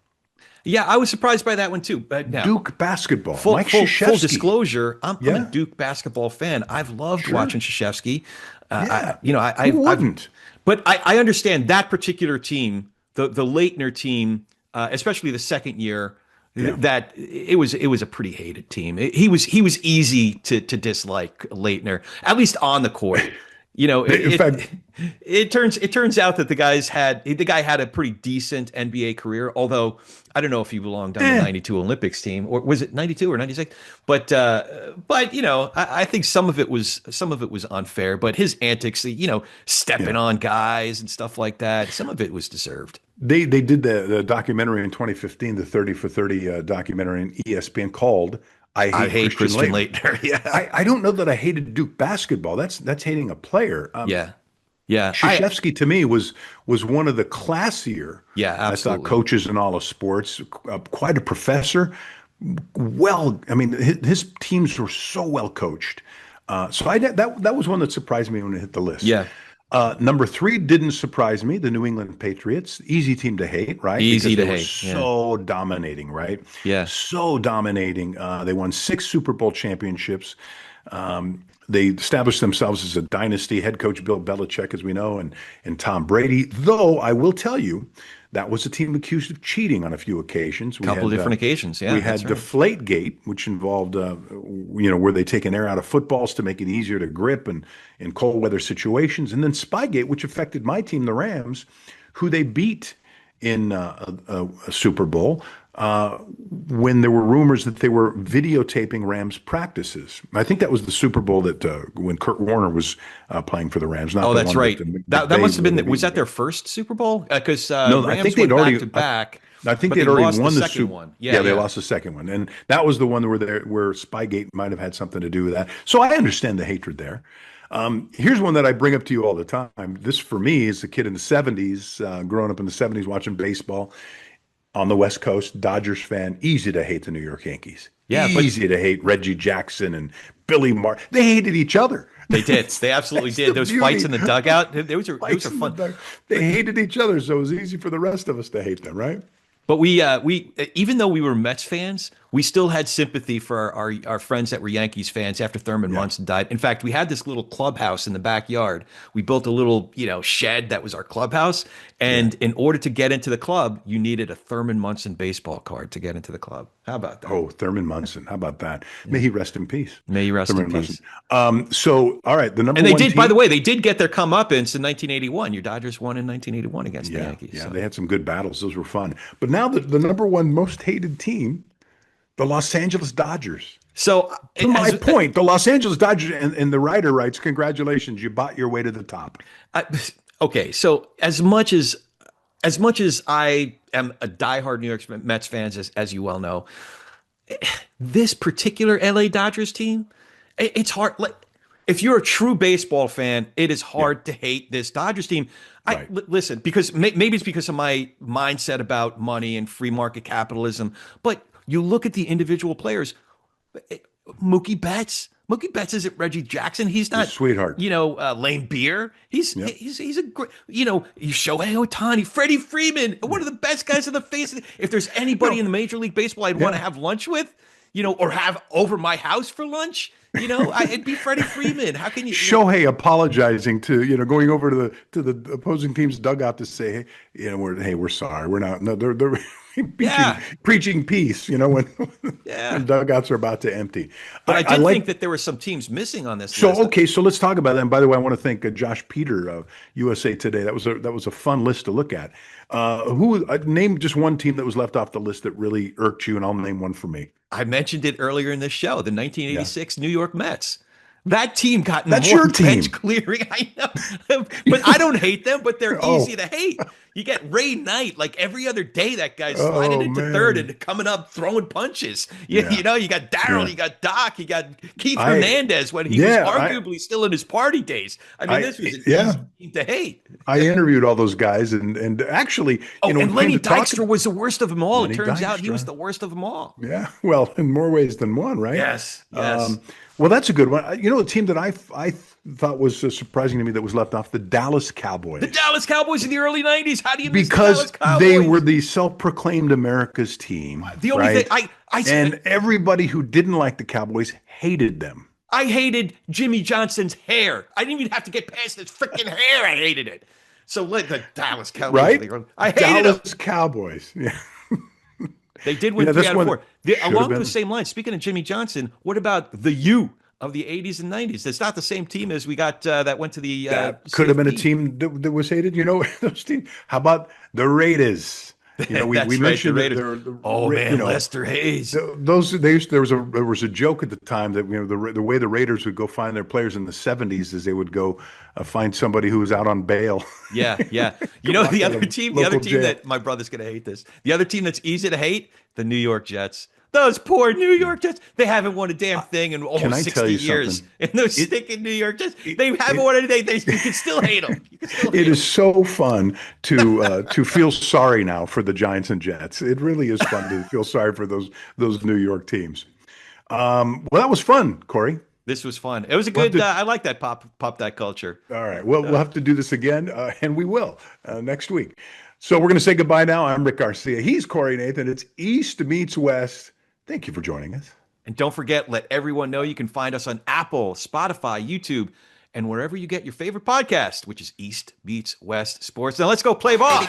Yeah, I was surprised by that one too. Now, Duke basketball. Full Disclosure, I'm a Duke basketball fan. I've loved watching Krzyzewski. Who wouldn't? But I understand that particular team, the Leitner team, especially the second year. Yeah. That it was a pretty hated team. He was easy to dislike, Leitner, at least on the court. In fact, it turns out that the guy had a pretty decent NBA career, although I don't know if he belonged on the '92 Olympics team, or was it '92 or '96? But I think some of it was unfair. But his antics, stepping on guys and stuff like that, some of it was deserved. they did the documentary in 2015, the 30 for 30 documentary in ESPN called I Hate Christian Laettner. Yeah. I don't know that I hated Duke basketball. That's hating a player. Yeah. Yeah. Krzyzewski to me was one of the classier, I thought, absolutely. coaches in all of sports. Quite a professor. Well, I mean, his teams were so well coached. That was one that surprised me when it hit the list. Yeah. Number 3 didn't surprise me. The New England Patriots, easy team to hate, right? Easy because to they hate. were so dominating, right? Yeah. So dominating. They won 6 Super Bowl championships. They established themselves as a dynasty. Head coach Bill Belichick, as we know, and Tom Brady. Though I will tell you, that was a team accused of cheating on a few occasions. A couple of different occasions. Yeah, we had Deflategate, which involved, where they taken air out of footballs to make it easier to grip and in cold weather situations, and then Spygate, which affected my team, the Rams, who they beat in a Super Bowl when there were rumors that they were videotaping Rams practices. I think that was the Super Bowl that when Kurt Warner was playing for the Rams. Oh, that's right. That must have been. Was that their first Super Bowl? Because no, Rams I think they'd already back. I think they'd already won the second Super one. Yeah, they lost the second one, and that was the one where Spygate might have had something to do with that. So I understand the hatred there. Here's one that I bring up to you all the time. This, for me, is a kid in the 70s, growing up in the 70s, watching baseball on the West Coast, Dodgers fan. Easy to hate the New York Yankees. Yeah, easy to hate Reggie Jackson and Billy Martin. They hated each other. They did. They absolutely did. Those fights in the dugout. It was fun. They hated each other, so it was easy for the rest of us to hate them, right? But we even though we were Mets fans, we still had sympathy for our friends that were Yankees fans after Thurman Munson died. In fact, we had this little clubhouse in the backyard. We built a little, shed that was our clubhouse. And in order to get into the club, you needed a Thurman Munson baseball card to get into the club. How about that? Oh, Thurman Munson. How about that? May he rest in peace. May he rest in peace. So, all right, the number and they one did. team, by the way, they did get their comeuppance in 1981. Your Dodgers won in 1981 against the Yankees. Yeah, so. They had some good battles. Those were fun. But now the number one most hated team, the Los Angeles Dodgers. So, to my point, the Los Angeles Dodgers, and the writer writes, "Congratulations, you bought your way to the top." Okay, so as much as I am a diehard New York Mets fan, as you well know, this particular LA Dodgers team, it's hard. Like, if you're a true baseball fan, it is hard to hate this Dodgers team. Listen, because maybe it's because of my mindset about money and free market capitalism, but you look at the individual players. Mookie Betts isn't Reggie Jackson. He's not sweetheart. Lane Beer. He's a great. Shohei Ohtani, Freddie Freeman, one of the best guys in the face. If there's anybody in the Major League Baseball I'd want to have lunch with, or have over my house for lunch, it'd be Freddie Freeman. How can you? Shohei apologizing to going over to the opposing team's dugout to say, we're sorry, we're not. No, they're preaching peace. When dugouts are about to empty. But I did think that there were some teams missing on this list. Okay, so let's talk about that. And by the way, I want to thank Josh Peter of USA Today. That was a fun list to look at. Name just one team that was left off the list that really irked you, and I'll name one for me. I mentioned it earlier in this show, the 1986 New York Mets. That team got That's more your team. bench clearing. I know, but I don't hate them. But they're easy to hate. You get Ray Knight, like every other day. That guy's sliding into third and coming up throwing punches. You got Darryl, you got Doc, you got Keith Hernandez when he was arguably still in his party days. I mean, this was an easy team to hate. I interviewed all those guys, and actually, and Lenny Dykstra was the worst of them all. It turns out he was the worst of them all. Yeah, well, in more ways than one, right? Yes. Well, that's a good one. A team that I thought was surprising to me that was left off, the Dallas Cowboys. The Dallas Cowboys in the early 90s. How do you miss because the Dallas Cowboys? They were the self-proclaimed America's team. The only thing and everybody who didn't like the Cowboys hated them. I hated Jimmy Johnson's hair. I didn't even have to get past his freaking hair. I hated it. So let the Dallas Cowboys. Right? I hated Dallas Cowboys. Yeah. They did win 3 out of 4. Along those same lines, speaking of Jimmy Johnson, what about the U? of the 80s and 90s. It's not the same team as we got that went to the That could have been a CFP. team that was hated. Those teams. How about the Raiders? We That's right, mentioned the that Raiders. Oh man, Lester Hayes. There was a joke at the time that the way the Raiders would go find their players in the 70s is they would go find somebody who was out on bail. Yeah. You know, Locked the out other of team local jail. that my brother's going to hate this. The other team that's easy to hate, the New York Jets. Those poor New York Jets. They haven't won a damn thing in Can I almost tell 60 you years. something? And those stinking New York Jets, they haven't won anything. You can still hate them. You can still hate It them. is so fun to feel sorry now for the Giants and Jets. It really is fun to feel sorry for those New York teams. Well, that was fun, Corey. This was fun. It was a We'll have good, to- I like that pop that culture. All right. Well, we'll have to do this again, and we will next week. So we're going to say goodbye now. I'm Rick Garcia. He's Corey Nathan. It's East meets West. Thank you for joining us. And don't forget, let everyone know you can find us on Apple, Spotify, YouTube, and wherever you get your favorite podcast, which is East Meets West Sports. Now let's go play ball.